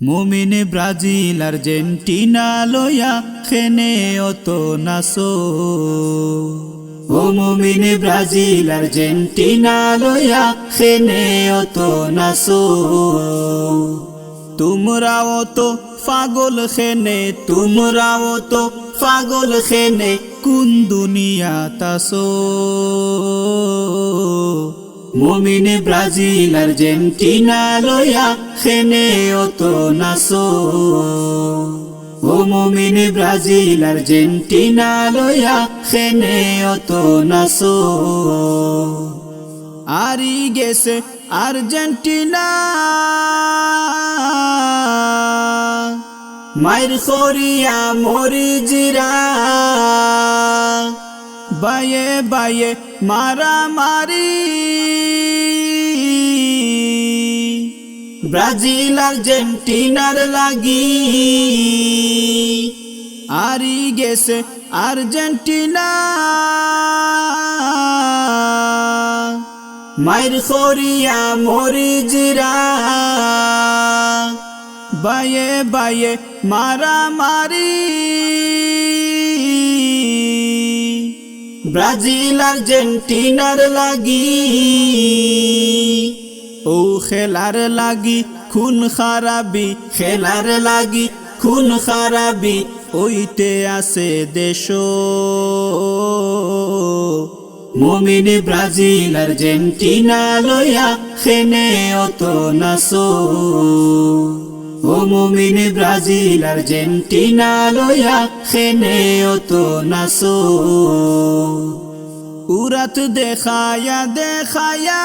মুমিন Brazil Argentina লয়া খেনে অত নাসো। ও মুমিন ব্রাজিল আর্জেন্টিনা লয়া খেনে অত নাসো। তোমরাও তো পাগল খেনে, তোমরাও তো পাগল খেনে কোন দুনিয়া তাসো। মুমিন ব্রাজিল আর্জেন্টিনা লয়া খেনে অত নাসো। ও মুমিন ব্রাজিল আর্জেন্টিনা লয়া খেনে অত নাসো। আরি গেছে আর্জেন্টিনা মাইর খরিয়া মরি জিরা। বায়ে বায়ে মারামারি ব্রাজিল আর্জেন্টিনার লাগি। আরি গেছে আর্জেন্টিনা মাইর খরিয়া মরি জিরা। বায়ে বায়ে মারামারি ব্রাজিল আর্জেন্টিনার লাগি। ও খেলার লাগি খুন খারাবি, খেলার লাগি খুন খারাবি ওইতে আছে দেশ। মুমিন ব্রাজিল আর্জেন্টিনা লয়া খেনে অত নাসো। ও মুমিন ব্রাজিল আর্জেন্টিনা লয়া খেনে অত নাসো। উরাত দেখায়া দেখায়া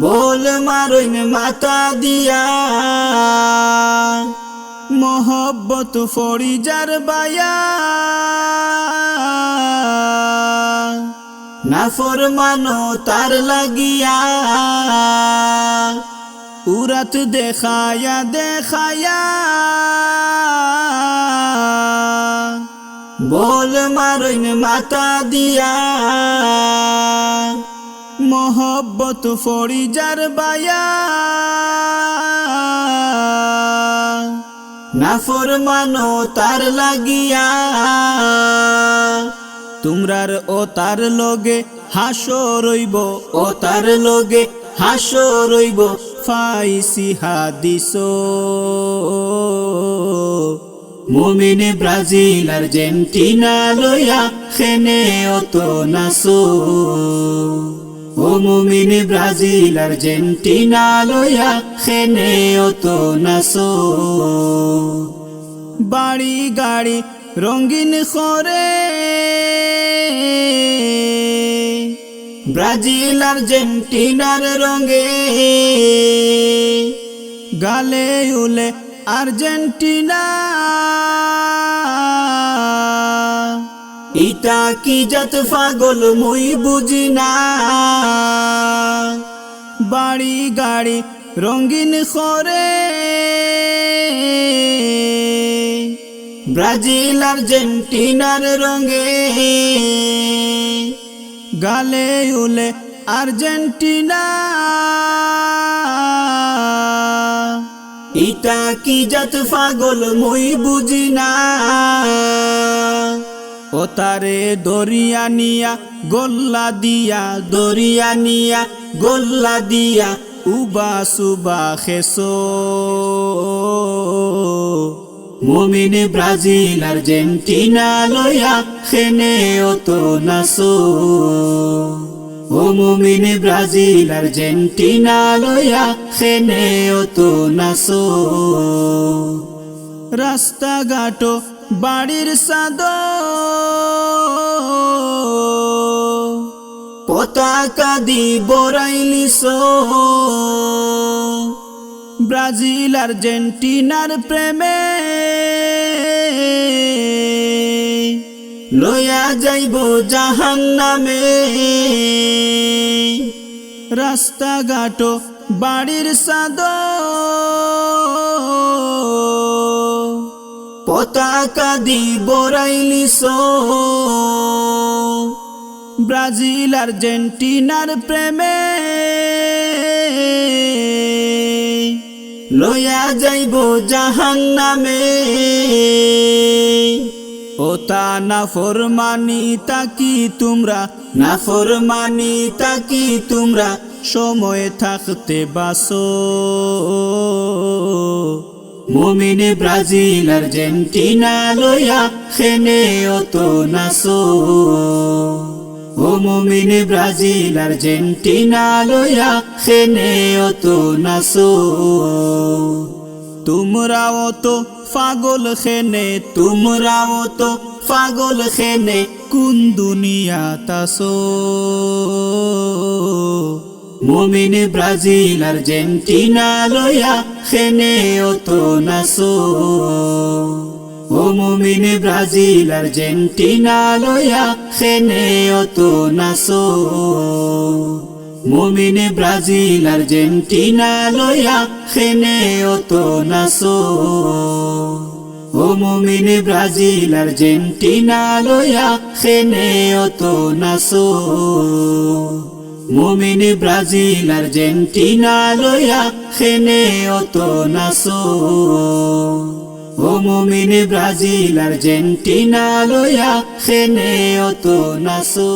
বল মারইন মাতা দিয়া। মোহব্বত ফরিজার বায়া না ফরমানো তার লাগিয়া। উরাত দেখায়া দেখায়া বল মারইন মাতা দিয়া। মোহব্বত ফরিজার বায়া না ফরমানো তার লাগিয়া। তোমরার ও তার লগে হাসো রইব, ও তার লগে হাসো রইব ফাইসি হাদিস। মুমিন ব্রাজিল আর্জেন্টিনা লয়া খেনে অত নাসো। ও মুমিন ব্রাজিল আর্জেন্টিনা লয়া খেনে অত নাসো। বাড়ি গাড়ি রঙিন করে ব্রাজিল আর্জেন্টিনার রঙে। গালে উলে আর্জেন্টিনা ইটা কি জাত পাগল মুই বুঝি না। বাড়ি গাড়ি রঙিন করে ব্রাজিল আর্জেন্টিনার রঙে। গালে উলে আর্জেন্টিনা ইটা কি জাত পাগল মুই বুঝি না। ও তারে দরিয়া নিয়া গোল্লা দিয়া, দরিয়া নিয়া গোল্লা দিয়া উবা সুবা খেসো। মুমিন ব্রাজিল আর্জেন্টিনা লয়া খেনে অত নাসো। ও মুমিন ব্রাজিল আর্জেন্টিনা লয়া খেনে অত নাসো। রাস্তাঘাটো বাড়ির সাদ পতাকা দি বরাইলিস। ব্রাজিল আর্জেন্টিনার প্রেমে লয়া যাইব জাহান্নামে। রাস্তাঘাটো বাড়ির সাদ পতাকা দি বরাইলিস। ব্রাজিল আর্জেন্টিনার প্রেমে লইয়া যাইব জাহান্নামে। ও তা নাফরমানি তাকি তোমরা, নাফরমানি তাকি তোমরা সময় থাকতে বাসো। মুমিন ব্রাজিল আর্জেন্টিনা লইয়া খেনে অত নাসো। ও মুমিন ব্রাজিল আর্জেন্টিনা লইয়া খেনে অত নাসো। তোমরাও তো পাগল খেনে, তোমরাও তো পাগল খেনে কোন দুনিয়াত আছো। মুমিন ব্রাজিল আর্জেন্টিনা লইয়া খেনে অত নাসো। ও মুমিন ব্রাজিল আর্জেন্টিনা লইয়া খেনে অত নাসো। মুমিন ব্রাজিল আর্জেন্টিনা লইয়া খেনে অত নাসো। ও মুমিন ব্রাজিল আর্জেন্টিনা লইয়া খেনে অত নাসো। মুমিন ব্রাজিল আর্জেন্টিনা লইয়া খেনে অত নাসো। ও মুমিন ব্রাজিল আর্জেন্টিনা লইয়া খেনে অত নাসো।